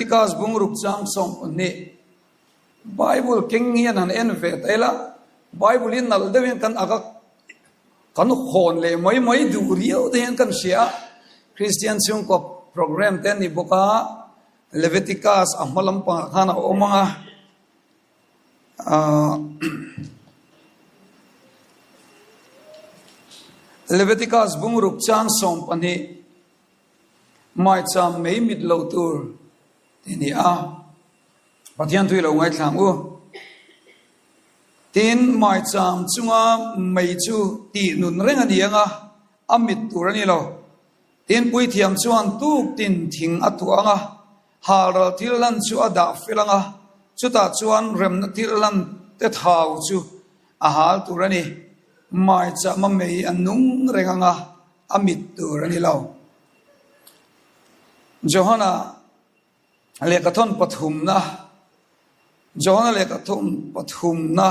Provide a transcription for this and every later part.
Leviticus bungruk chang som ni Bible king hian han en ve tela Bible in nal devin kan aga kan khon le mai du rio den kan sia Christian chung ko program ten ni boka Leviticus amalam pa khana omanga Leviticus bungruk chang som pani mai cham mei mit lo tur ni a pathian thui lo ngai thang u tin mai cham chunga mei chu ti nun reng ani anga amit tur ani lo tin pui thiam chuan tu tin thing atuanga har thil lan chu ada filanga chuta chuan rem na thil lan te thau chu a hal tur ani mai cham mei anung renganga amit tur ani lo Johana lekathon pathumna Johana lekathon pathumna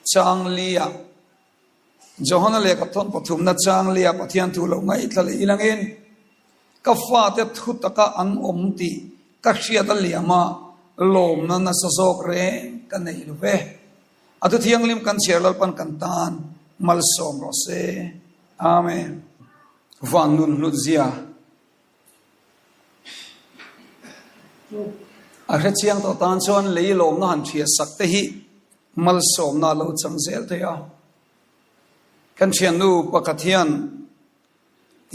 changlia Johana lekathon pathumna changlia pathian thu lo ngai thlale ilangin ka fa te thutaka an omti ka hria ta liama lom na na sosok re ka nei lu ve atu thianglim kan cherlal pan kan tan mal som ro se amen van nun ludzia a hrechiang to tan chon leilom na han thia sakte hi mal som na lo changzel te ya kan thian nu pakathian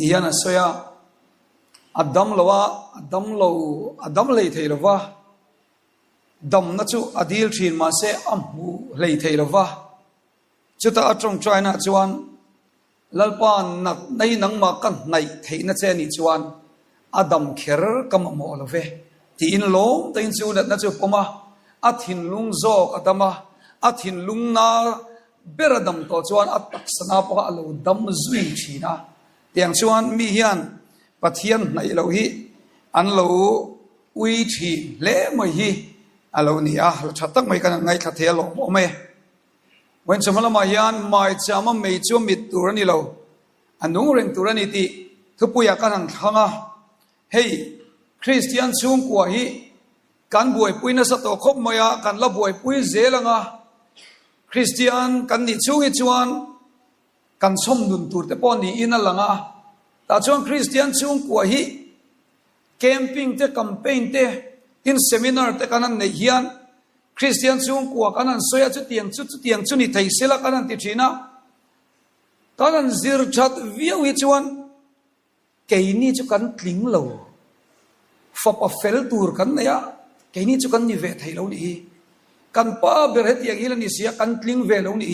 hian a soya adam lei thei lova dam na chu adil thin ma se amhu lei thei lova chuta atong china chuan lalpan nak nei nang ma kan nai theina che ni chuan adam kher kam mo love ti in lom te in chu na chu poma athin lung zo atama athin lung na beradam to chuan atak sana pa alo dam zui thina tiang chuan mi hian pathian nai lo hi an lo ui thi le mai hi alo ni a thatak mai kan ngai tha the lo mo me when samalama yan mai chama mei chu mit turani lo anung reng turani ti thupuya kan thanga hey Christian chung kwa hi kan buai puina sa to khop moya kan la buai pui zelanga Christian kan ni chung hi chuan kan som nun tur te pon ni ina langa ta chuan Christian chung kwa hi camping te campaign te in seminar te kanan nei hian Christian chung kwa kanan soya chu tiang chu ni thei sela kanan ti thina kanan zir chat viau hi chuan keini chu kan tling lo fop a fel tur kan ya keini chu kan ni ve thei lo ni kan pa ber het yang hilan ni sia kan tling ve lo ni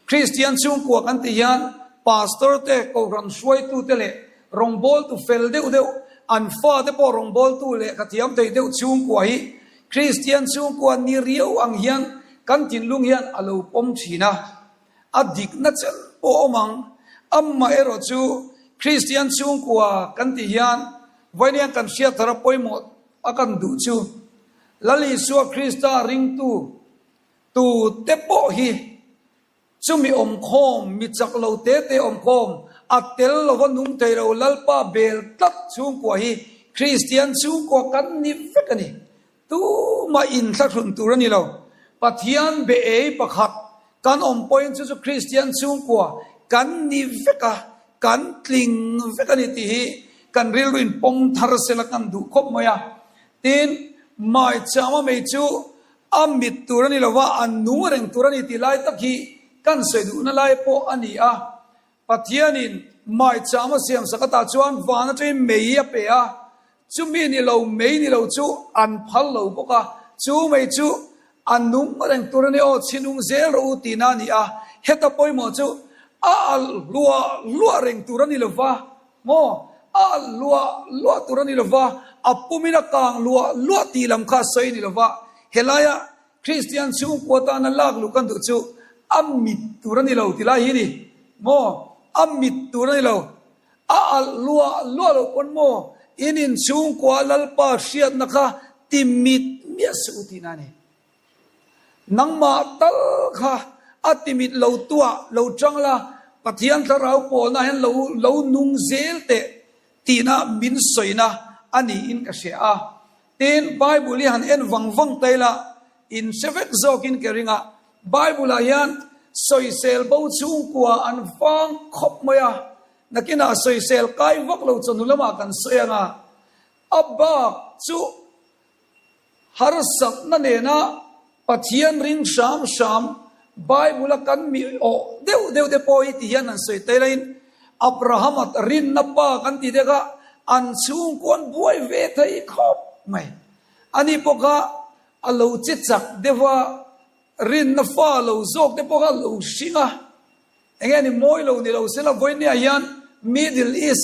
Christian chung kwa kan ti hian pastor te ko ran suai tu te le rong bol tu fel de u an fa de po rong bol tu le ka tiam te de chung kwa hi Christian chung kwa ni riau ang hian kan tin lung hian alo pom thina adik na chal po omang amma ero chu Christian chung kwa kan ti hian voinian kan sia thara poimo akan du chu lali su Krista ring tu te po hi chumi om khom mi chak lo te om khom atel lo vanung te ro lalpa bel tak chung kwa hi Christian chung kwa kan ni fekani tu ma in thlun turani lo pathian be ei pakhat kan om point chu Christian chung kwa kan ni veka kan tling vekani ti hi kan rilwin pom thar sela kan du khop moya tin mai chama mei chu amit turani lova anu reng turani ti lai takhi kan sedu na lai po ani a pathianin mai chama siam sakata chuan wana tre mei a pe a chu mi ni lo mei ni lo chu an phal lo boka chu mei chu anung reng turani o chinung zel ro ti na ni a heta poimo chu a lua reng turani lova mo a lua turani lova apumina kang lua ti lam kha soi ni lova helaya Christian chung kwata na lag lu kan du chu amit turani lo ti la hi ni mo amit turani lo a lua lo kon mo inin chung kwa lalpa siat nakha timit mias utinani nangma tal kha atimit lo tua lo changla pathian tharau pol na hen lo nung zel te tina min soina อันนี้อินกษาตีนไบเบิลยันเอ็นวังเตละอินเซเวกโซกินเกริงะไบเบิลยันสอยเซลบูชุงกัวอันฟังขบมายนักกินาสอยเซลไกวักเราจนุลมากันสวยงาอับบาจูฮาร์สักนั่นเองนะปัจจัยริงชามไบเบิลกันมีโอเดี๋ยวพอยที่ยันนั้นสวยแต่ละอินอับราฮัมรินนับปากันที่เด็กอันชุงกวนบวยเวทัยขบไม่อันนี้พวกอัลลอฮฺจิตจักเดว่ารินนับฟ้าเราโจกเดพวกอัลลอฮฺชิงะเองนี่มวยเรานี่เราเสละวันนี้ยันมิดลอีส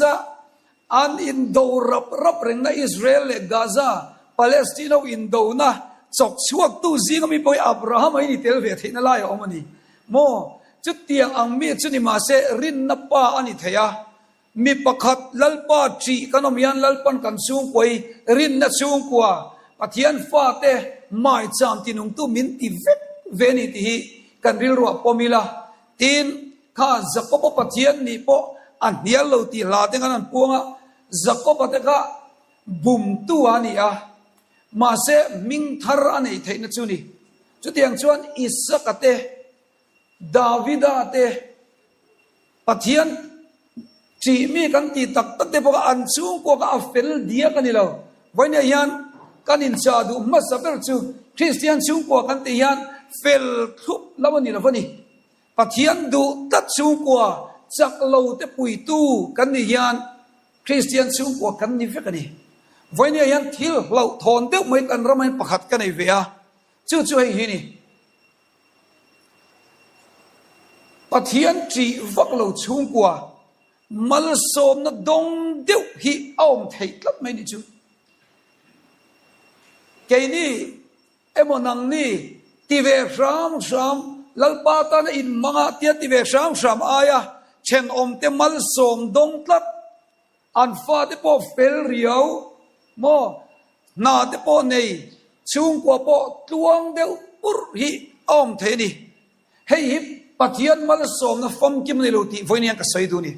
อันอินโดรับเรื่องนะอิสราเอลและกาซาปาเลสไตน์อินโดนะจกช่วงตู้ซีก็มีไปอับราฮัมไอ้นี่เทลเวทนั่นไล่ออกมานี่โมจุดเตียงอังมีจุดนี้มาเสรินนับป้าอันนี้เทียมีประคัดลัลป้าจีกันอมยันลัลปันกันสูงกว่ารินนัดสูงกว่าปะเทียนฟ้าเตะไม่จำที่นุ่งตู้มินตีเวนิตีกันริลรัวปมิลาทีนข้าจักรปะเทียนนี่ปะอันเดียเราตีลาเต็งกันพวงะจักรปะเตะก็บุมตัวนี่มาเสมิงทาร์อันนี้เทนจุนี่จุดที่ยังชวนอิสระเตดาวิดาเตปะเทียนจีมีกันตีตักตักเตพวกอันสูงกว่าอัฟเฟลเดียกันนี่เราวันนี้ยันกันอินชาดูมัสเปอร์จูคริสเตียนสูงกว่ากันตียันเฟลทุบแล้ววันนี้เราวันนี้ปะเทียนดูตัดสูงกว่าจากเราเตปุยตู้กันนี่ยันคริสเตียนสูงกว่ากันนี่เฟกันนี่วันนี้ยันทิลเราทนเดียวไม่กันเราไม่ประคัดกันในเวียจู่ๆให้นี่ปะเทียนจีวักเราสูงกว่ามัลสมนัดงเดียวฮีอ้อมเทลับไม่ได้จูแกนี่เอ็มนังนี่ทีเวชามลัลปาตานอินมังอาเตียทีเวชามอายะเช่นอมเตมัลสมดงตัดอันฟาเตปอเฟลเรียวโมนาเตปอเนยชุงกว่าปอตวงเดียวปุรฮีอ้อมเทนี่ให้ฮิปปะเทียนมัลสมนัฟมกิมนิโลตีไฟนี่ยังกษัยดูนี่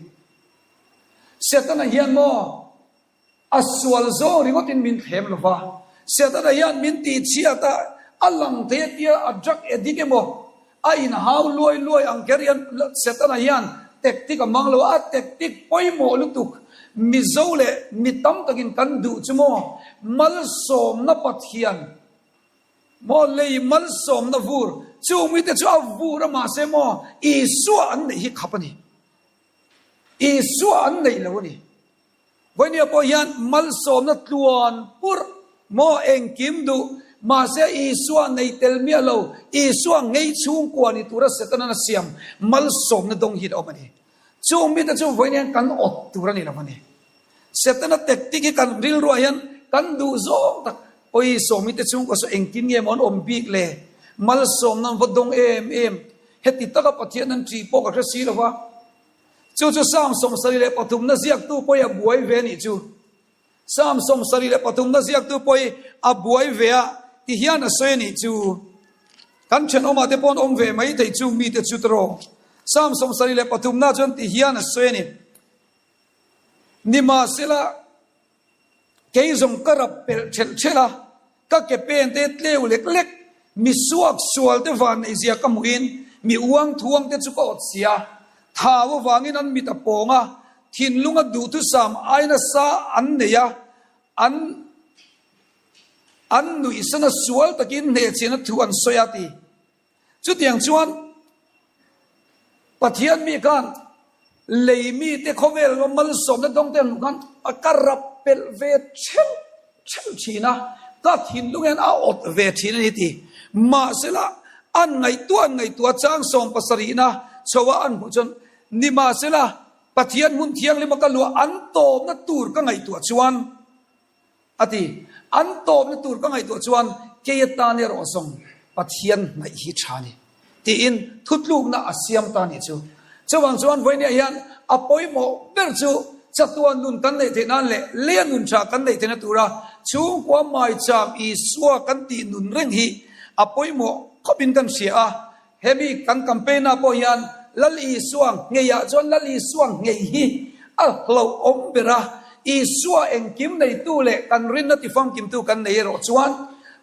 เสตันยันโมอัศวลโซริงตินมินเทมลฟ้าเสตันยันมินตีเชียตาอัลลังเทียอัจจักเอดิเกโมไอ้นหาวลอยอังเกรียนเสตันยันเทคติกมังโลอัตเทคติกปอยโมลุตุกมิโซเลมิตัมตะกินกันดูจโมมัลสมนับเทียนโมเลยมัลสมนับวูร์จูมิเตจูอับวูร์มาเซโมอีสัวอันนี้ขับนี่อีสัวอันไหนแล้วนี่วันนี้พอยันมัลสมนัดลวนปุรโมเองกิมดูมาเสียอีสัวในเตลเมียเราอีสัวไงชุ่งกว่านี่ตัวรัสเซตันนัสยามมัลสมนัดดงฮิดออกมานี่จูมิแต่จูวันนี้กันอดตัวนี่ละมันนี่เซตันนัดเทคติกกันริลรัวยันกันดูโซตักโอ้ยสมิแต่จูก็สเองกินเงี้ยมันอมบีกเลยมัลสมนั้นวัดดงเอ็มเฮติตะกับปะเทียนนั้นจีโปกับสีละวะจู่สามสมสรีเลปฐุมนัสยักตู้ปอยบวยเวนิจู่สามสมสรีเลปฐุมนัสยักตู้ปอยบวยเวะที่เฮียนสวยนี่จู่กันเชนออกมาเตปอนอมเวไม่ได้จู่มีแต่จู่ตรอสามสมสรีเลปฐุมนัสจนที่เฮียนสวยนี่นิมาเสละเกยจงกระเปเชละก็เก็บเป็นเตะเลี้ยวเล็กมีสวกสวลเตวันไอเสียกมุอินมีอ้วงทวงเตจุกอดเสียท้าววางินันมิตรปงะทินลุงดูทุสามไอนัสาอันเนียอันนุอิสนะสวลตะกินเนชินทวนสยติจุดอย่างชวนปะเทียนมีกันเลยมีเตคเวลมัลสมนัดดงเตลุกันอักรับเปลเวเชลชีนะก็ทินลุงยันเอาอดเวทีนี่ทีมาเสละอันไงตัวจางสมปัสรีนะชาวอันผู้ชนนิมาเสละปะเทียนมุนเทียงเลยมากลัวอันโตมนัตูร์ก็ไงตัวชวนอติอันโตมนัตูร์ก็ไงตัวชวนเกียตานี่รอส่งปะเทียนในฮิชานีที่อินทุดลูกน่าอาเซียมตานี่จูชวนไว้เนี่ยยันอภัยโมเปิดจูจัตัวนุนกันในที่นั่นแหละเลี้ยนุนชากันในที่นั่นตัวละชูความหมายจามอีสัวกันตีนุนเร่งฮีอภัยโมเขาบินกันเสียเฮมีกันกัมเปน่าพยันลัลีสวงเงียจนลัลีสวงเงียฮีเราอมเบระ isua eng kim nei tu le kan rin na ti fam kim tu kan nei ro chuan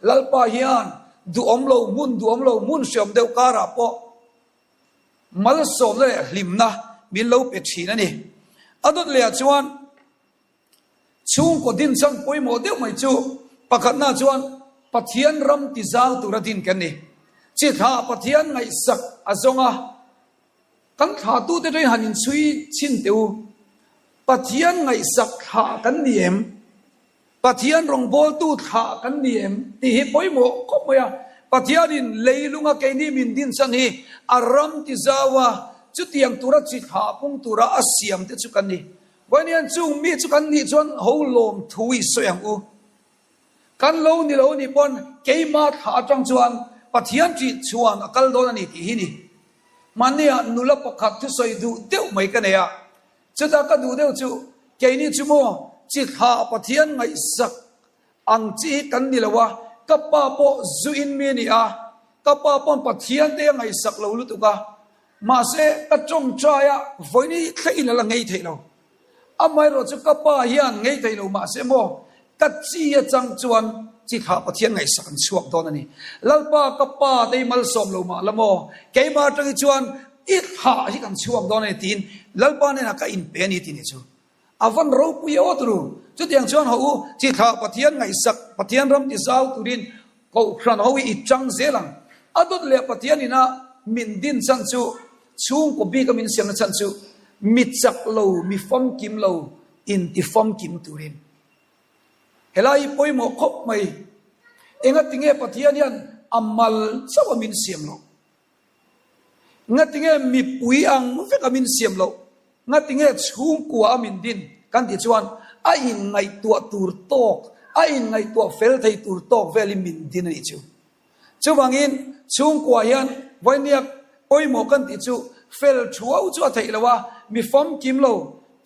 lalpa hian du omlo mun siam deu kara po mal som le hlimna min lo pe thina ni adot le chuan chung ko din chan poimo deu mai chu pakhat na chuan pathian ram ti zau turadin kan ni chi tha pathian ngai sak azonga kan tha tu te rei hanin chui chin teu pathian ngai sak tha kan niem pathian rong bol tu tha kan niem ti hi poimo khomoya pathianin leilunga ke ni min din chan hi aram ti zawa chu tiang tura chi tha pung tura asiam te chu kan ni wanian chung mi chu kan ni chuan holom thui soyang u kan lo ni pon keima tha tang chuan pathian chi chuan akal don ani ti hi ni mania nula pakhat thu soi du deu mai ka neya chuta ka du deu chu ke ni chu mo chi tha pathian ngai sak ang chi kan ni lawa ka pa po zu in mi ni a ka pa pon pathian te ngai sak lo lu tu ka ma se ka chong cha ya voi ni thei la ngai thei lo amai ro chu ka pa hian ngai thei lo ma se mo ka chi ya chang chuan chi tha pathian ngai sak an chuak don ani lalpa ka pa dei mal som lo ma lamo ke ma tang chuan I ha hi kan chuak don ani tin lalpa ne na ka in pe ni tin chu avan ro pu yo tru chu tiang chuan ho chi tha pathian ngai sak pathian ram ti zau turin ko khran ho I chang zelang adot le pathian ina min din chan chu chung ko bi ka min siam na chan chu mit chak lo mi fom kim lo in ti fom kim turin helai poimo khop mai enga tinge pathian yan amal chawa min siam lo nga tinge mi pui ang ve ka min siam lo nga tinge chung kwa min din kan ti chuan a in ngai tua tur tok a in ngai tua fel thei tur tok veli min din ni chu chuwangin chung kwa yan voiniak poimo kan ti chu fel chuau chu a thei lawa mi fom kim lo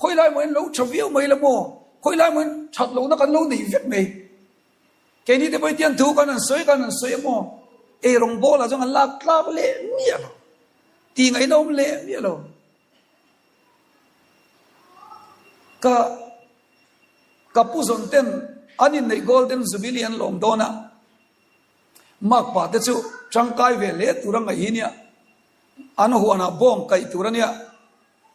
khoi lai moi lo chaviu mai la mo khoi lai moi that lo na kan lo nei vek mai ke ni te bai tian thu kan an soi mo e rong bo la jong an lak tlap le mi lo ti ngai nom le mi lo ka pu zon ten anin nei golden jubilee an lom dona mak pa te chu changkai ve le turang ai hinia an huana bom kai turania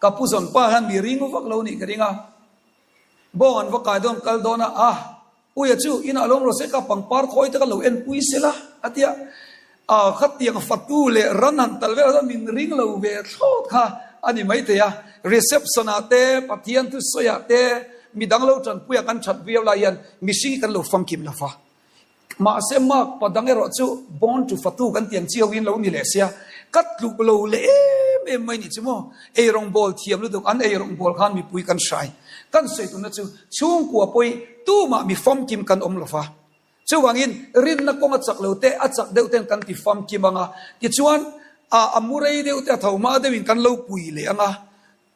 ka pu zon pa han mi ring vak lo ni keringa bo an va kai don kal dona uya chu in along ro se ka pangpar khoi ta ka lo en pui sela atia khat tiang fatu le ranan talve da min ring lo ve thot kha ani mai te ya reception ate pathian tu soya te midang lo chan puya kan chat viau la yan mi si kan lo fam kim la fa ma se mak padang ero chu born to fatu kan tiang chiu win lo ni le sia kat lu lo le em mai ni chimo e rong bol thiam lu duk an e rong bol khan mi pui kan sai kan sei tu na chu chung kwa poi tu ma mi fam kim kan om lo fa chuwangin rin na kong achak lo te achak deu ten kan ti fam kim anga ti chuan amurei deu te thoma dewin kan lo pui le anga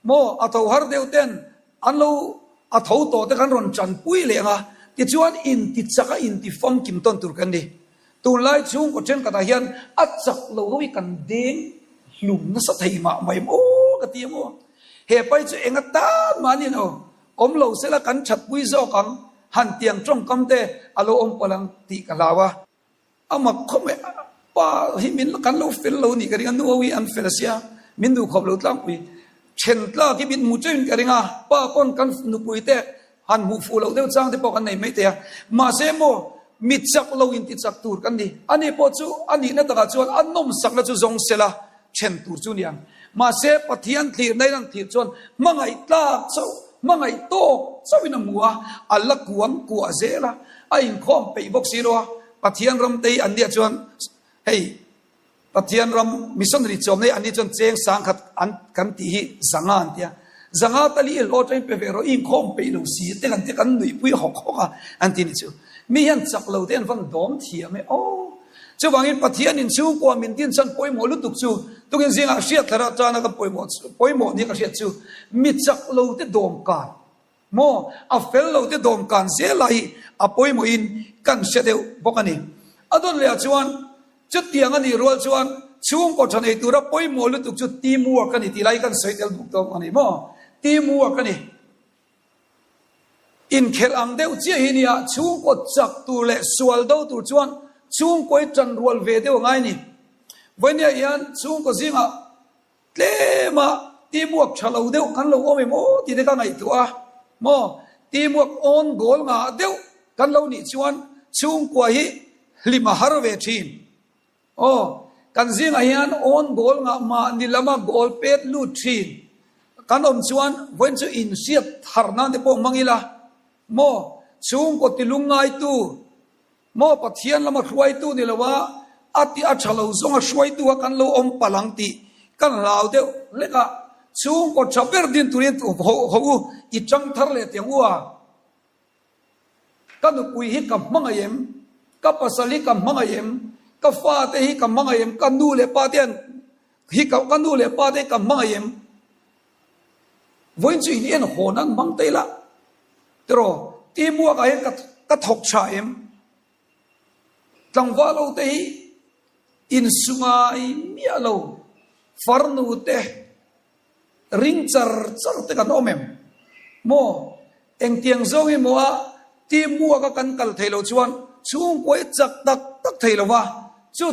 mo atho har deu ten an lo atho to te kan ron chan pui le anga ti chuan in ti chaka in ti fam kim ton tur kan ni tu lai chung ko chen kata hian achak lo wi kan ding lum na sa thei ma mai mo ka ti mo he pai chu enga ta mani no om lo sela kan chat pui zo kang han tiang trong kam te alo om palang ti kalawa ama khome pa himin kan lo fel lo ni kari anu wi an felasia min du khop lo tlang wi chen tla ki bin mu chen kari nga pa kon kan nu pui te han mu fu lo deu chang te pok an nei mai te ma se mo mit chak lo in ti chak tur kan ni ani po chu ani na ta chuan annom sak la chu zong sela chen tur chu niang ma se pathian thlir nei ran thlir chuan mangai tla chau mangai to sawina muwa alla kuam ku azela ain khom pe bok siro pathian ram te an dia chuan hey pathian ram mission ri chom nei ani chuan cheng sang khat an kan ti hi zanga an tia zanga tali lo train pe vero in khom pe lo si te kan nui pui hok hoka an ti ni chu mi han chak lo ten van dom thia me chu wangin pathian in chu ko min tin chan poi mo lu tuk chu tungin zinga hriat thara chana ka poi mo ni ka hriat chu mi chak lo te dom kan mo a fel lo te dom kan se lai a poi mo in kan se deu bokani adon le chuan chu tiang ani rol chuan chung ko thane tura poi mo lu tuk chu ti mu ka ni ti lai kan soi tel buk to ani mo ti mu ka ni in khel ang deuh chia hi nia chung ko chak tu le sual do tu chuan chung koi tran rual ve deuh ngai ni voinia hian chung ko zinga tlema ti buak thalo deuh kan lo ome mo ti de ka ngai tu a mo ti buak on gol nga deuh kan lo ni chuan chung ko hi lima har ve thin o kan zinga hian on gol nga ma ni lama gol pet lu thin kan om chuan voin chu in siat tharna de po mangila mo chung ko tilungai tu mo pathian lama hruai tu ni lawa ati a thalo zonga hruai tu kan lo om palang ti kan lau deuh leka chung ko chaper din turin tu ho i chang thar le tiang wa kan pui hi kam mangayem ka pasali kam mangayem ka fa te hi kam mangayem kan nu le pa tian hi ka kan nu le pa te kam mangayem voin chu in en honan mang te la tro ti mua ka ka thok cha em tlang wa lo te in sungai mi alo farnu te ring char te kan omem mo eng tiang zongi mo a ti mua ka kan kal thailo chuan chung koi chak tak thailo wa chu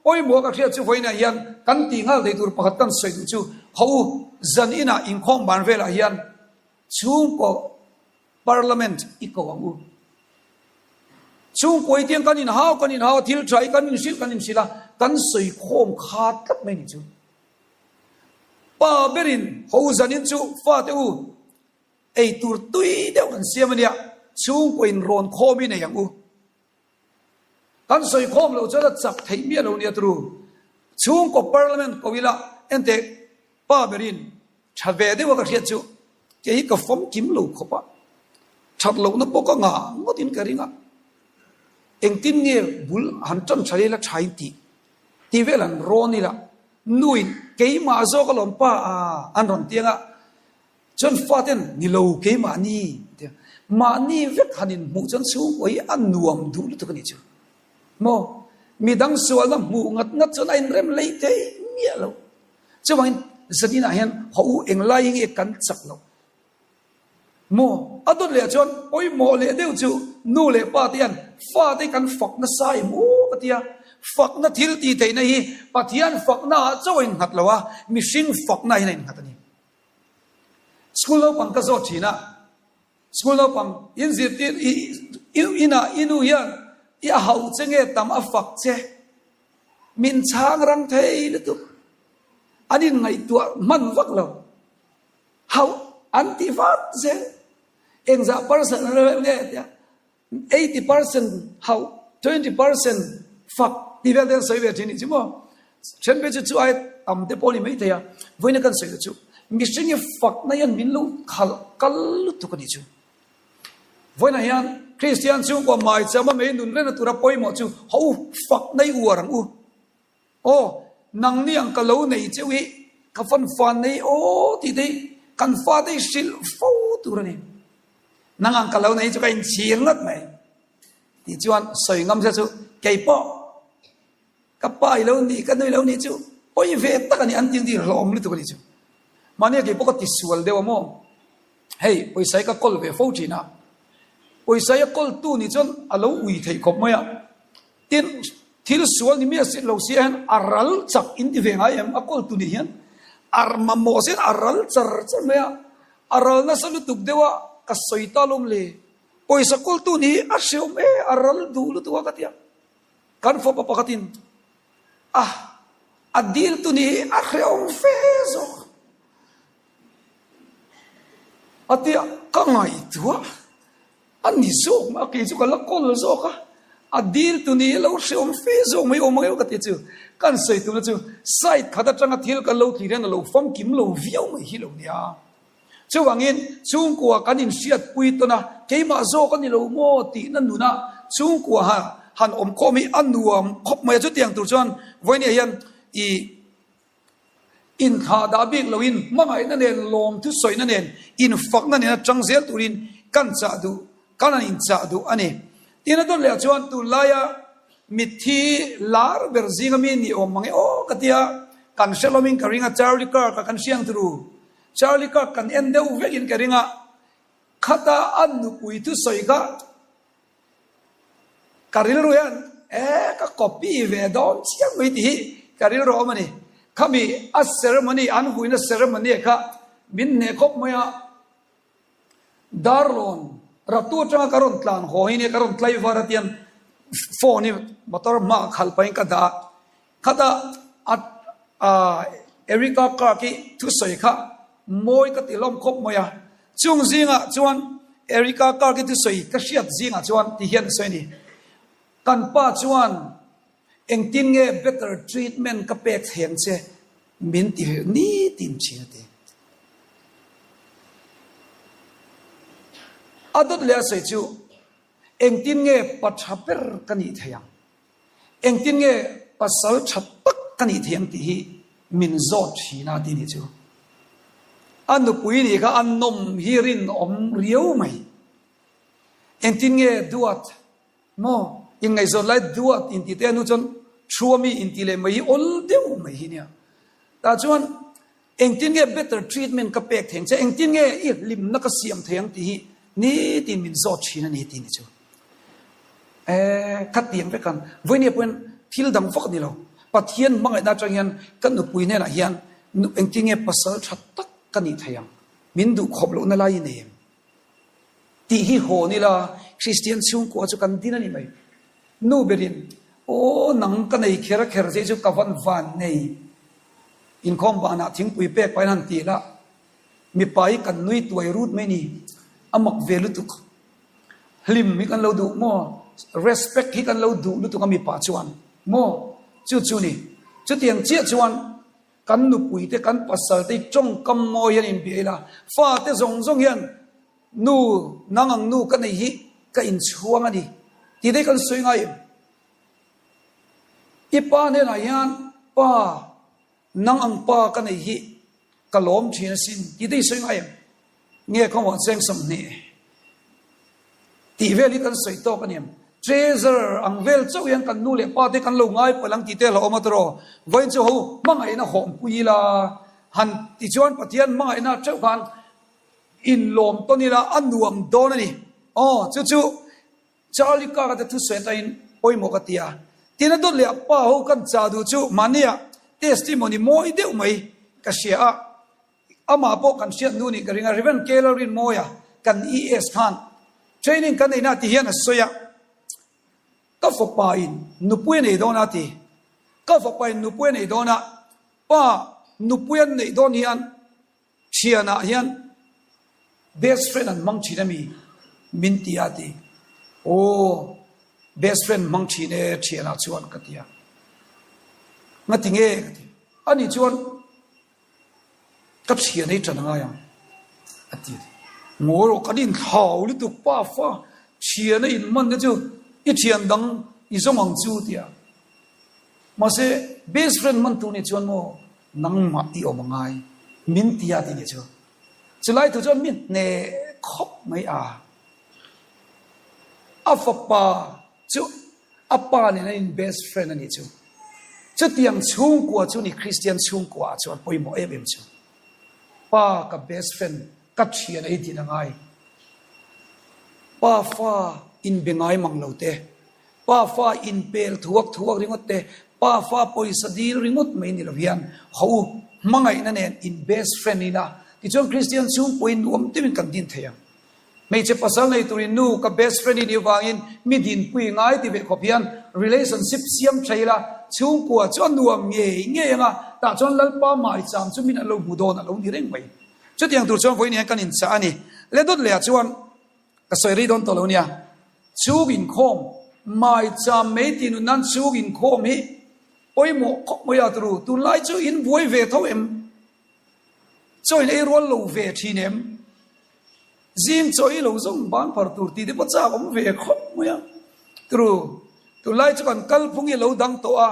oi mo ka khia chu voina hian kan ti ngal dei tur pakhat kan soi chu ho zan ina in khom ban vela hian chung ko parliament ikowangu chung koi tiang kan in hao thil trai kan in sila kan soi khom khat kat mai ni chu pa berin ho zanin chu fa te u ei tur tui deuh kan siamania chung ko in ron khomi ne yang u kan soi khom lo chala chak thei mi lo ni atru chung ko parliament ko wila ente pa berin thave de wa ka thia chu ke hi ka fom kim lo khopa thak lo na poka nga ngotin karinga engtin nge bul hanton chali la thai ti velan roni la nuin keima zo ka lompa an ron tianga chon faten ni lo keima ni ma ni vek hanin mu chon chu oi an nuam du lu to ni chu mo mi dang sual na mu ngat chon ain rem leite mi lo chuwang zadina hian ho eng lai nge kan chak lo mo adon le chon oi mo le deu chu nu le pa tian fa te kan fak na sai mo atia fak na thil ti te na hi pathian fak na choin hat lawa mi sing fak na hin hat ni school lo pang ka zo thina school lo pang in zir ti ina inu hian ya hau chenge tam a fak che min chang rang thei le tu anin ngai tu man vak lo hau anti fat che engza person le 80% hau 20% fak ti vel den soi ve thini chimo chen be chu ai am te poli mai te ya voina kan soi chu mi sing fak na yan min lo khal kal tu ko ni chu voina yan christian chu ko mai chama me nun le na tura poi mo chu ho fak nei uarang u o nang ni ang ka lo nei chu hi ka fan nei o ti dei kan fa dei sil fo tu ra ni nang ang ka lo nei chu ka in chir ngat mai ti chuan soi ngam sa chu kei po kapai lo ni ka noi lo ni chu oi ve ta ka ni an ting di rom lu tu ko ni chu mane ke po ka ti sual de mo hey oi sai ka kol ve fo chi na oi sai kol tu ni chon alo ui thei khop moya tin thil sual ni mi se lo si an aral chak in ti ve ngai em a kol tu ni hian ar ma mo sen aral char char me aral na salu tuk dewa ka soita lom le oi sa kol tu ni a seo me aral du lu tu ka tia kan fo pa pakatin adil tu ni a khreong fezo atia ka ngai tua ani zo ma ke chu ka la kol zo ka adil tu ni lo khreong fezo mai o mai ka ti chu kan sei tu chu site khada changa thil ka lo thi ren lo fam kim lo viau mai hi lo nia chu wangin chung kwa kanin siat pui to na keima zo ka ni lo mo ti na nu na chung kwa ha han om komi anuam khop mai chu tiang tur chon voini hian i in kha da bik loin mangai na nen lom thu soi na nen in fak na nen chang zel turin kan cha du kan in cha du ani tina don le chuan tu laya mithi lar berzinga mi ni om mangai o katia kan shelomin karinga charlie car ka kan siang tru charlie car kan endeu vekin karinga khata an nu pui tu soi ka karil ruyan ka copy ve don chiang mai ti karil ro mani khami a ceremony an huina ceremony kha min ne khop moya darlon ratu tanga karon tlan ho hine karon tlai varatian phone motor ma khalpai ka da khata Erika Karki tu soi kha moi ka tilom khop moya chung zinga chuan Erika Karki tu soi ka hriat zinga chuan ti hian soi ni kan pa chuan engtin nge better treatment ka pek theng che min ti ni tin china te adot le soi chu engtin nge pathaper kani thayang engtin nge pasal chapak kani theng ti hi min zot hina ti ni chu anu pui ni ka annom hirin om riau mai engtin nge duat mo in ngai zot lai duat in ti te nu chon thuami in ti le mai ol deu mai hi nia ta chuan engtin nge better treatment ka pek theng che engtin nge I lim na ka siam theng ti hi ni tin min zot hina ni ti ni chu khat tiang ve kan voini pen thil dang fok ni lo pathian mangai na chang hian kan nu pui ne la hian nu engting nge pasal that tak kan ni thayang min du khop lo na lai ne ti hi ho ni la Christian chung ko chu kan din ani mai nu berin o nang ka nei khera kher je chu ka van nei in khom ba na thing pui pek pai nan ti la mi pai kan nui tuai rut mai ni amak velu tu hlim mi kan lo du mo respect hi kan lo du lu tu ka mi pa chuan mo chu ni chu tiang chia chuan kan nu pui te kan pasal te chong kam mo yan in biela fa te zong hian nu nangang nu kan nei hi ka in chuang ani ti de kan sui ngai ipa ne na yan pa nangang pa kan nei hi kalom thina sin ti de sui ngai nge khong wa seng som ni ti veli kan soi to kaniam treasure ang vel chau yang kan nu le pa te kan lo ngai palang ti te lo matro voin chu ho mangai na hom puila han ti chuan pathian mangai na chau khan in lom to ni la anuam don ani chu charlie ka ka tu se ta in oi mo ka tia tina do le pa ho kan cha du chu mania testimony moi de mai ka sia ama po kan sia nu ni ka ringa riven calorie moya kan es khan training kan ina ti hian soya ka fo pa in nu pui nei dona ti ka fo pa in nu pui nei dona pa nu pui nei don hian chiana hian best friend an mang chi na mi min ti ati best friend mang chi ne chiana chuan ka tia ngati nge ani chuan kap chian nei tran nga yang ati ngoro kadin thau li tu pa fa chian in man de chu I thian dang I zong ang chu tia ma se best friend man tu ni chuan mo nang ma I omangai min tia ti ni chu chulai tu chuan min ne khop mai fa pa chu apa ni na in best friend ani chu chu tiang chung kwa chu ni Christian chung kwa chuan poi mo em chu pa ka best friend ka thian ai ti na ngai pa fa in bengai manglote pa fa in pel thuak ringot te pa fa poisa dil ringot mai ni lovian ho mangai na nen in best friend ni na ti chong Christian chung point nuam te min kan din thaya mei che pasal nei turin nu ka best friend ni wangin mi din pui ngai ti ve khopian relationship siam thaila chung kwa chon nuam nge nga ta chon lalpa mai cham chu min alo budon alo ni reng mai chu tiang tur chong voi ni kan in cha ani le dot le chuan ka soi ri don to lo nia chugin khom mai cham me tin nan chugin khom hi oi mo khop mo ya tru tu lai chu in voi ve tho em choi nei rol lo ve thinem zim choi lo zong ban par tur ti de pacha om ve khop mo ya tru tu lai chu kan kal phungi lo dang to a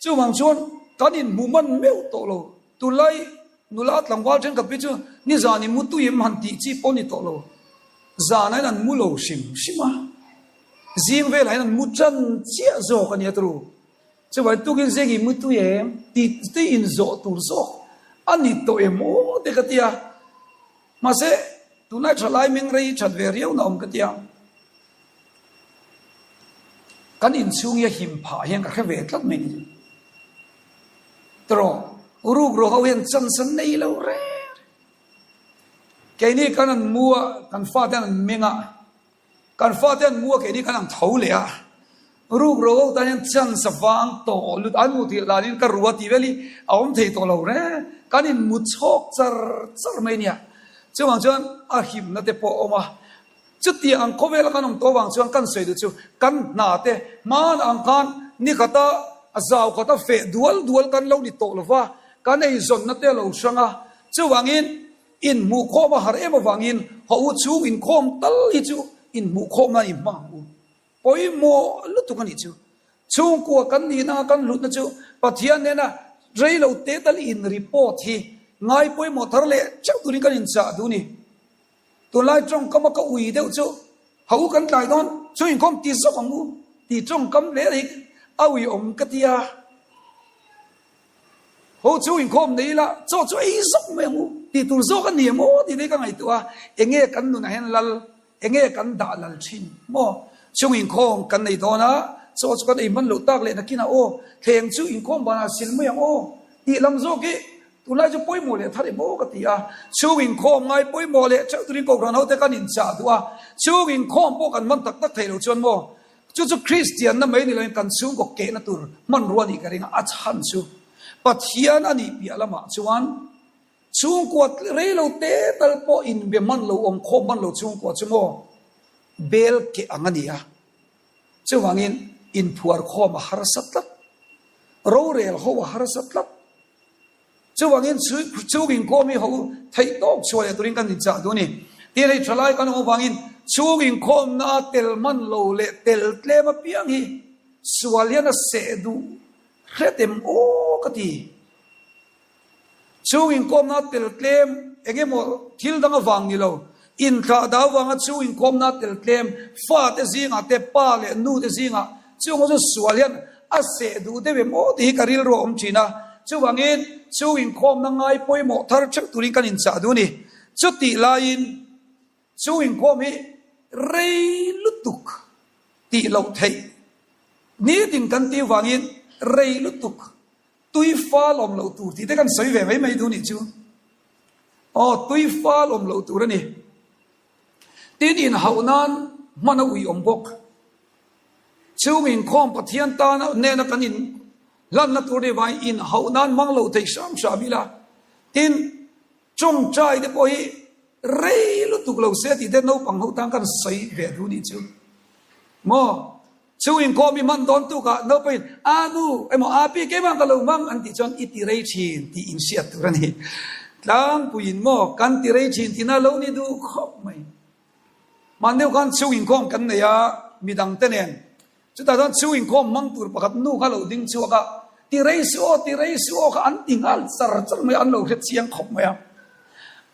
chu mang chon kan in mu man meu to lo tu lai nulat langwal chen ka pi chu ni zani mu tu yem han ti chi poni to lo zana nan mu lo shima zing ve lai nan mu chan chia zo kan ya tru chu wai tu kin zegi mu tu yem ti in zo tur zo ani to emo de ka tia ma se tunai thalai ming rei that ve riau na om ka tia kan in chung ya him pha hian ka ve tlat mai ni tro uruk ro ho hian chan san nei lo re ke ni kan an mua kan fa ten an menga kan fa ten mua ke ni kan ang thau le a ruk ro ta hian chan sa wang to lut an mu thi la nin ka ruwa ti veli aum thei to lo re kan in mu chok char mai nia chuang chuan a him na te po oma chu ti ang ko vel kan ong to wang chuan kan sei du chu kan na te man ang kan ni khata azau khata fe dual kan lo ni to lova kan ei zon na te lo sanga chuwangin in mu kho ma har ema wangin ho chu in khom tal hi chu in mu kho ma i ma mu poi mo lu tu kan hi chu chung ko kan ni na kan lut na chu pathian ne na rei lo te tal in report hi ngai poi mo thar le chau tu ni kan in cha du ni tu lai trong kam ka ui deu chu hau kan lai don chu in khom ti so mu ti trong kam le ri a ui om ka tia ho chu in khom nei la cho chu ei sok me mu ti tu zo kan ni mo ti dei ka ngai tu a enge kan nu na hen lal enge kan da lal chin mo chu in khom kan nei do na cho chu kan ei man lo tak le na kina o theng chu in khom ba na sil mo yang o ti lam zo ki tu lai chu poi mo le thari mo ka ti a chu in khom ngai poi mo le chau tu rin ko ran ho te kan in cha tu a chu in khom po kan man tak tak thei lo chon mo chu Christian na mai ni lo kan chung ko ke na tur man ruwa ni ka ring a chan chu pathian ani pi alama chuan chung ko re lo te tal po in be man lo om khom man lo chung ko chumo bel ke angania chuwangin in phuar khom har satlat ro rel ho har satlat chuwangin chugin ko mi ho thei tok chole turin kan cha du ni ti rei thalai kan ho wangin chugin khom na tel man lo le tel tle ma piang hi sualiana se du khretem o kati chugin khom na tel tlem engemo thil danga wang ni lo in kha da wanga chugin khom na tel tlem fa te zinga te pa le nu te zinga chungo so sualian a se du te be mo ti karil ro om china chuwangin chugin khom na ngai poi mo thar chak turin kan in cha du ni chuti lain chugin khom hi rei lutuk ti lo thei ni tin kan ti wangin rei lutuk tui fa lom lo tu ti te kan soi ve mai du ni chu tui fa lom lo tu ra ni tin in haunan mana ui om bok chungin khom pathian ta na ne na kan in lan na tur de vai in haunan mang lo thei sam shamila tin chung chai de po hi rei lutuk lo se ti de no pang ho tang kan soi ve du ni chu mo chewing ko mi man don tu ka no pain anu emo api ke bang kalau mang anti chon iteration ti insiat turani tlang puin mo kan iteration ti na lo ni du khop mai man deu kan chewing ko kan ne ya midang tenen chuta don chewing ko mang tur pakat nu ka lo ding chu ka tirei ka an tingal sar mai an lo het chiang khop mai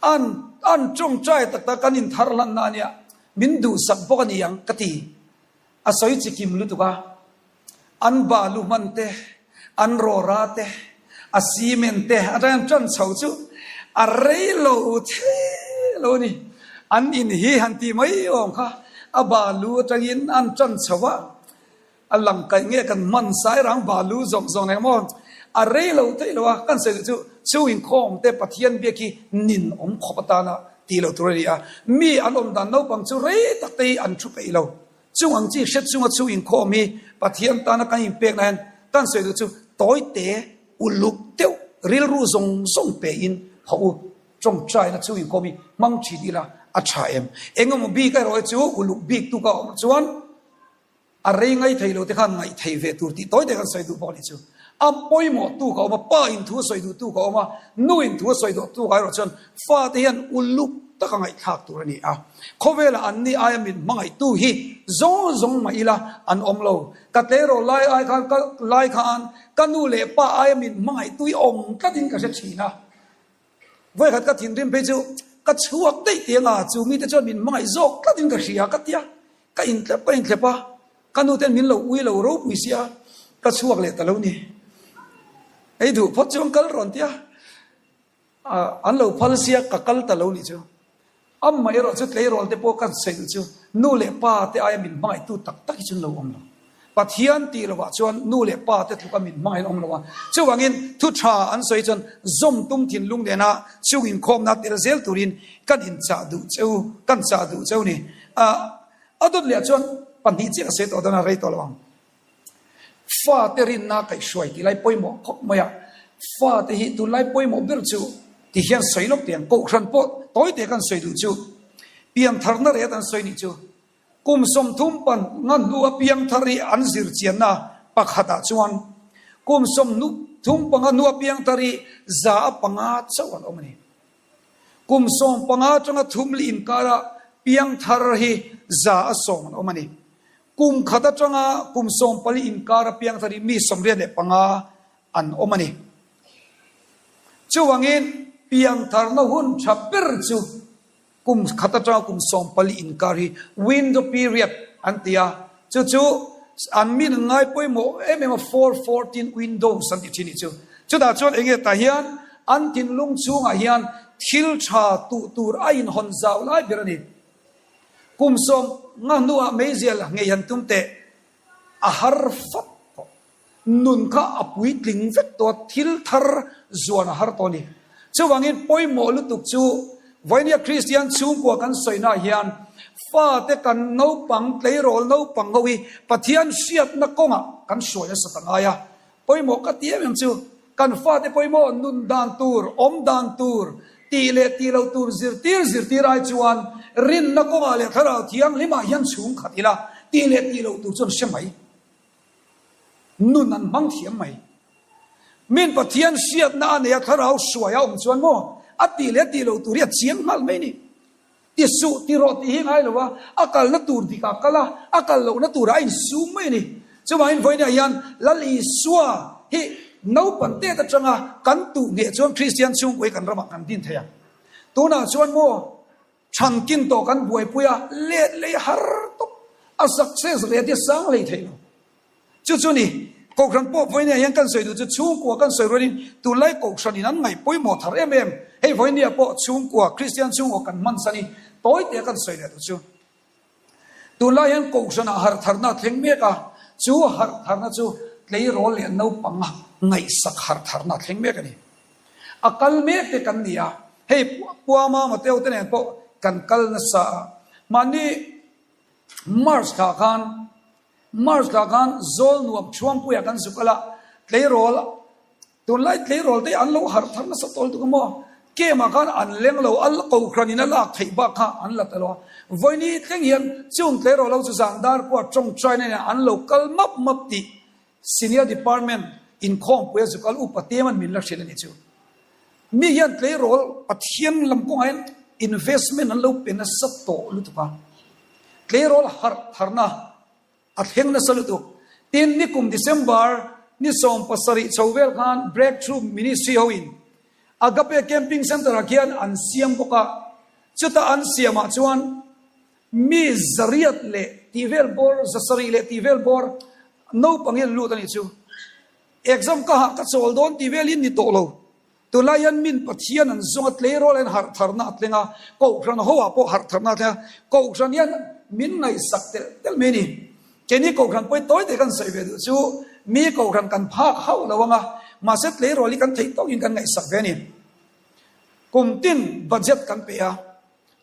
an chong chai tak kan in thar lan na nia min du sak bo kan yang kati asoi chikim lu tuka an balu man te an rora te asimen te adan chan chau chu arei lo the lo ni an in hi hanti mai ong kha abalu tangin an chan chawa alang kai nge kan man sai rang balu zong zong ne mo arei lo te lo kan se chu in khom te pathian be ki nin om khopata na ti lo turia mi an om dan no pang chu rei tak te an thu pe lo chung ang chi shet chung chu in kho mi pathian ta na kan impact nan kan se du chu toi te uluk teu ril ru zong zong pe in ho trong chai na chu in kho mi mang chi di la a tha em engom bi ka ro chu uluk bi tu ka chuan a rei ngai thei lo te khan ngai thei ve tur ti toi te kan se du bo ni chu am poi mo tu ka ma pa in thu soi du tu ka ma nu in thu soi du tu ka ro chuan fa te hian uluk ta ka ngai thak tur ni a khovela an ni ai min mangai tu hi zong ma ila an omlo katero lai khan kanu le pa ai min mangai tu om ka din ka se china voi khat ka thin rim pe chu ka chuak dei tianga chu mi te chon min mangai zok ka din ka ria ka tia ka in tle pa kanu ten min lo ui lo ro pui sia ka chuak le ta lo ni ei du phot chung kal ron tia an lo phal sia ka kal ta lo ni chu mai ro chu tlei rol te po kan sei chu nu le pa te ai min mai tu tak tak chun lo om lo pathian ti lo wa chuan nu le pa te thu ka min mai om lo wa chu wangin thu tha an soi chon zom tum thin lung de na chu in khom na tel zel turin kan in cha du cheu kan cha du cheu ni adut le chuan pan hi che se to dana rei to lo fa te rin na kai shoi ti lai poimo khop maya fa te hi tu lai poimo ber chu ti hian soi lok tiang ko khan po toy te kan soi du chu piang thar na re tan soi ni chu kum som thum pan ngan lu a piang thari an zir chian na pakhata chuan kum som nu thum panga nu a piang thari za a panga chawan omani kum som panga changa thum li in kara piang thar hi za a som omani kum khata changa kum som pali in kara piang thari mi somre le panga an omani chuwangin piang thar na hun chapir chu kum khata changa kum som pali in kari window period antia chu an min ngai poimo mm 414 windows anti chini chu da chon enge ta hian an tin lung chunga hian thil tha tu tur a in hon zau lai berani kum som nga nuwa mezial nge yan tumte a har fat nun kha apui tling vet to thil thar zuan har to ni chuwangin poimo lutuk chu voinia Christian chung ko kan soina hian fa te kan no pang tlei rol no pang howi pathian siat na konga kan soya satangaya poimo ka tiam chu kan fa te poimo nun dan tur om dan tur ti le ti lo tur zir tir ai chuan rin na konga le thara thiang lima hian chung khatila ti le ti lo tur chon semai nun an mang thiam mai min pathian siat na ne thara suaya chuan mo ati le ti lo turia chiang mal mai ni ti su ti ro ti hi ngai lo wa akal na tur di ka kala akal lo na tur ai su mai ni chuma in voina yan lali suwa hi no pan te ta changa kan tu nge chuan Christian chung koi kan rama kan din thaya tu na chuan mo chan kin to kan buai puya le har to a success le ti sang le thai lo chu ni ko kran po voina yan kan soi du chu ko kan soi ro ni tu lai ko shani nan ngai poi mo thar em hei voinia po chung ko Christian chung o kan man sani toy te kan soi le chu tu lai yan ko shana har tharna theng me ka chu har tharna chu lei rol le no panga ngai sak har tharna theng me ka ni akal me te kan nia hei puama ma teu te ne po kan kal na sa mani Mars ka kan zol nuam chuam puya kan sukala lei rol tu lai lei rol te an lo har tharna sa tol tu mo ke ma kan an leng lo al ko khranina la thei ba kha an la talo voini theng hian chung tle ro lo chu zangdar ko chong choi ne an lo kal map ti senior department in khom pu zu kal upateman min la shel ni chu mi hian tle ro pathian lam ko hain investment an lo pen sa to lu tu pa tle ro har tharna a theng na salutu tin ni kum December ni som pasari chowel khan breakthrough ministry hoin agape camping center akian an siam ko ka chuta an siama chuan mi zariat le tivel bor zasari le tivel bor no pangil lu tani chu exam ka ha ka chol don tivel in ni to lo to layan min pathian an zongat le rol en har tharna atlenga ko kran hoa po har tharna tha ko kran yan min ngai sakte tel meni keni ko kran poi toy de kan sai ve chu mi ko kran kan pha hau lawanga ma set le roli kan thei to in kan ngai sak ve ni kum tin budget kan pe a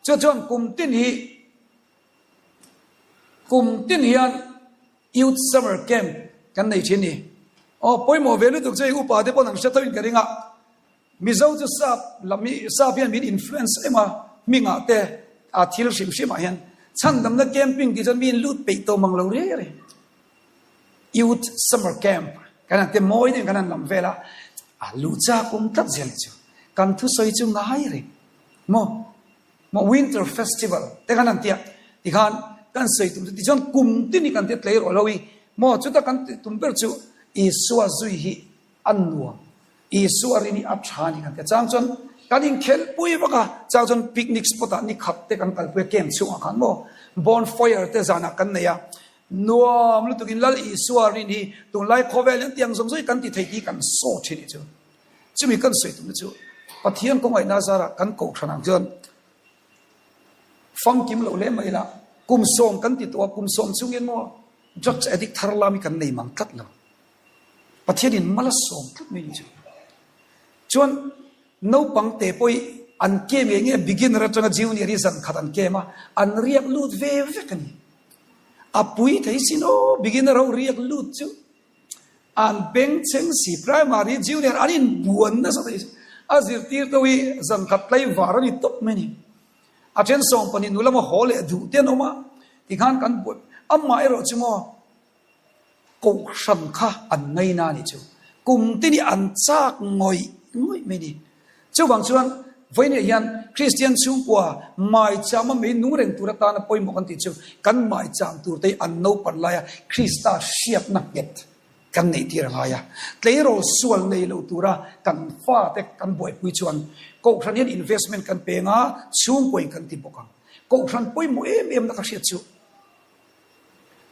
chuan kum tin hian youth summer camp kan nei chini o poi mo velu tuk chei upa de pon ang sha thoin karinga mi zo chu sap lami sapian min influence ema minga te a thil sim a hian chan dam na camping ti chan min lut pe to mang lo re youth summer camp kan te moi ne kan lam vela a lu cha kum tak zel chu kan thu soi chu ngai re mo winter festival te kan tia ti khan kan sei tum ti jon kum ti ni kan te tlei ro lowi mo chu ta kan tum per chu i suwa zui hi annuwa i suwa ri ni apthani kan te chang chon kan in khel pui baka chang chon picnic spot ni khat te kan kal pui kem chu khan mo bonfire te zana kan ne ya nuam lu tukin lal i suwa ri ni tung lai khovel tiang som zoi kan ti thei ti kan so chini chu chumi kan sei tum chu pathian ko ngai na zara kan ko thanang jon phăng kim lâu lẽ mấy là cùng xóm cắn tít tua cùng xóm chung yên mua rất sẽ đi thar làm cái này mang cắt lâu bắt thiên in malas xóm cắt mấy chứ chuan nấu bằng tệ bôi ăn kem nghe beginner trong junior reason khát ăn kem mà ăn riêng lút về cái này apui thấy xin ô beginner đâu riêng lút chứ ăn beng cheng si primary junior anh buồn na sao đấy azir tir tôi dần khát lấy vara đi top mấy trên sông pani nula mà họ lệ đủ tiền ông mà thì khán cán buồn mai rồi chứ mà cổ sầm kha ăn ngay na đi chứ cùng tin đi ăn chắc ngồi mấy đi chứ bằng chuan với này hiện Christian chung qua mai chăm mà mấy nung rèn tu ra ta na poi một con tí chứ căn mai chăm tu tây ăn nấu pan lai Christa siap nặng nhất căn này thì là ai lấy rồi xuân này lâu tu ra căn pha te căn bồi pui chuan cậu khăn hiện investment căn pe ngã chung quay căn tí bốc cậu khăn poi một em đã khát chứ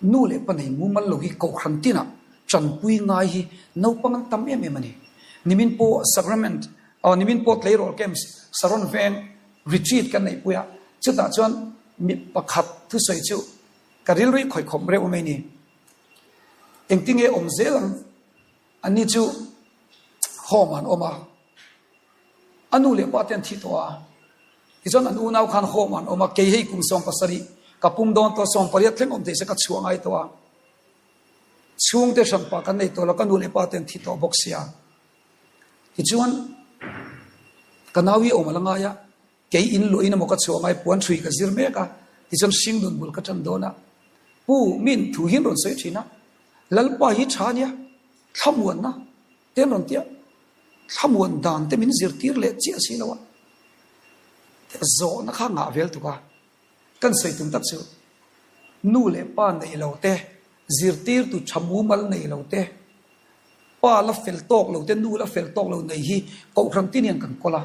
nu lệ pan này mu mal lâu hi cậu khăn tin à chân pui ngay hi nấu pan tam em này nimin po sacrament nimin po lấy rồi camps saron ven retreat kan nei puya chuta chuan mi pakhat thu soi chu karil rui khoi khom re umei ni engtinge omzelang ani chu homan oma anu le paten thi toa izon anu nau khan homan oma ke hei kum som pasari kapum don to som pariat thleng om te se ka chuangai toa chung te sam pa kan nei to la kanu le paten thi to boxia hi chuan kanawi omalanga ya ke in lo ina moka chuangai puan thui ka zirme ka ti chon sing dun bul ka chan dona pu min thu hin ron soi thina lalpa hi thania thamuan na ten ron tia thamuan dan te min zir tir le chi asi lawa te zo na kha nga vel tu ka kan sei tum tak chu nu le pa nei lo te zir tir tu thamu mal nei lo te pa la fel tok lo te nu la fel tok lo nei hi ko ram tin yan kan kola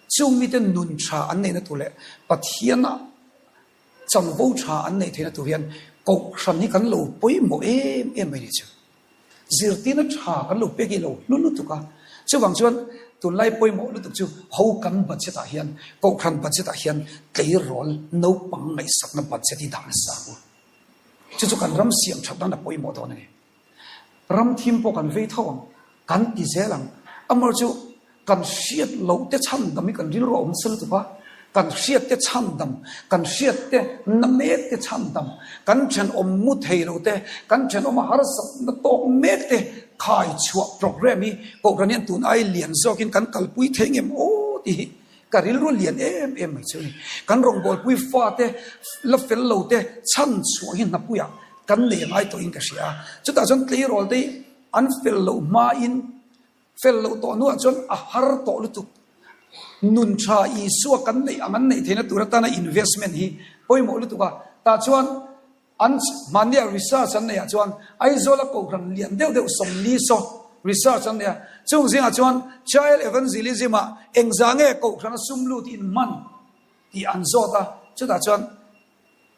chung mi ten nun tha an nei na tu le pathiana chang vo tha an nei thena tu hian ko ram ni kan lo poi mo em mai ni chu zir tin tha kan lo pe ki lo lu lu tu ka chu wang chuan tu lai poi mo lu tu chu ho kan budget a hian ko ram budget a hian tlei rol no pang mai sak na budget di dang sa chu kan ram siam thap na poi mo do ne ram thim po kan vei thawang kan ti zelang amar chu kan siat lo te chan dam kan ril ro om sel tu pa kan siat te chan dam kan siat te name te chan dam kan chen om mu thei lo te kan chen om har sap na tok me te khai chua program hi ko ranian tun ai lian zokin kan kalpui thengem o ti karil ro lian em mai chu kan rong bol pui fa te la fel lo te chan chu hin na puya kan ne ngai to in ka sia chuta chon tlei rol dei an fel lo ma in fel lo to nu chon a har to lu tu nun cha I su kan nei aman nei thena turata na investment hi poi mo lu tu ka ta chuan an mania research an nei a chuan ai zola ko ran lian deu som li so research an nei chung zinga chuan child evangelism a engzange ko ran sum lu tin man ti an zota chuta chuan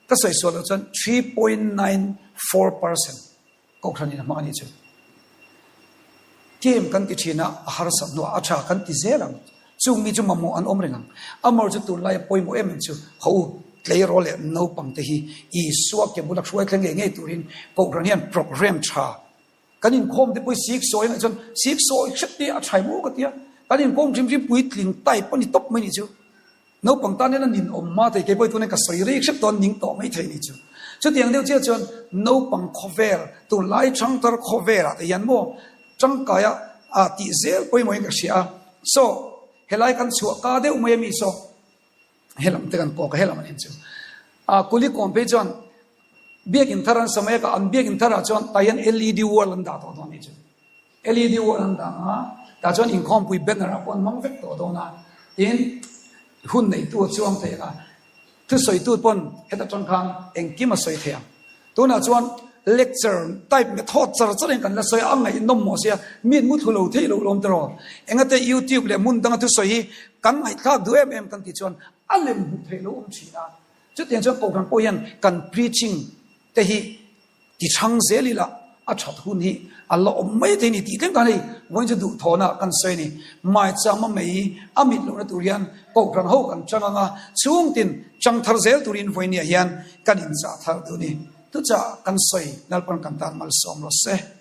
ka sai so lo chuan 3.94% ko ran ni ma ni chu kem kan ti thina har sam no acha kan ti zelang chung mi chu mamu an om rengang amor chu tu lai poi mo em chu ho tlei role no pang te hi I suak ke bulak suai thleng nge turin ko ranian program tha kanin khom te poi sik soi na chon sik soi chati a thai mo ka tia kanin kom jim pui tling tai pani top mai ni chu no pang ta ne na nin om ma te ke poi tu ne ka soi ri chep ton ning to mai thai ni chu chu tiang deu che chon no pang khover tu lai chang tar khover a yan mo chang kaya a ti zel poi mo ka sia so helai kan chu ka deu mai mi so helam te kan ko ka helam an chu a kuli kompe chon biak in tharan samay ka an biak in thara chon tayan LED wall an da to ni chu LED wall an da ha ta chon in khom pui banner a pon mang vek to do na in hun nei tu chuang the ka thu soi tu pon heta chon khang eng ki ma soi thea tu na chuan lecture type method char char kan la soi ang ngai nom mo sia min mu thulo thei lo lom tro engate YouTube le mun dang tu soi kan ngai thak du em kan ti chuan alem bu thei lo china chu tian chuan ko kan poyan kan preaching te hi ti chang zeli la a that hun hi Allah mai te ni ti kan ka nei moi ju du thona kan sei ni mai chama mei amit lo na turian ko krang ho kan changa chung tin chang thar zel turin voi ni hian kan in za thar du ni tu cha kan sei nalpan kan tan mal som lo se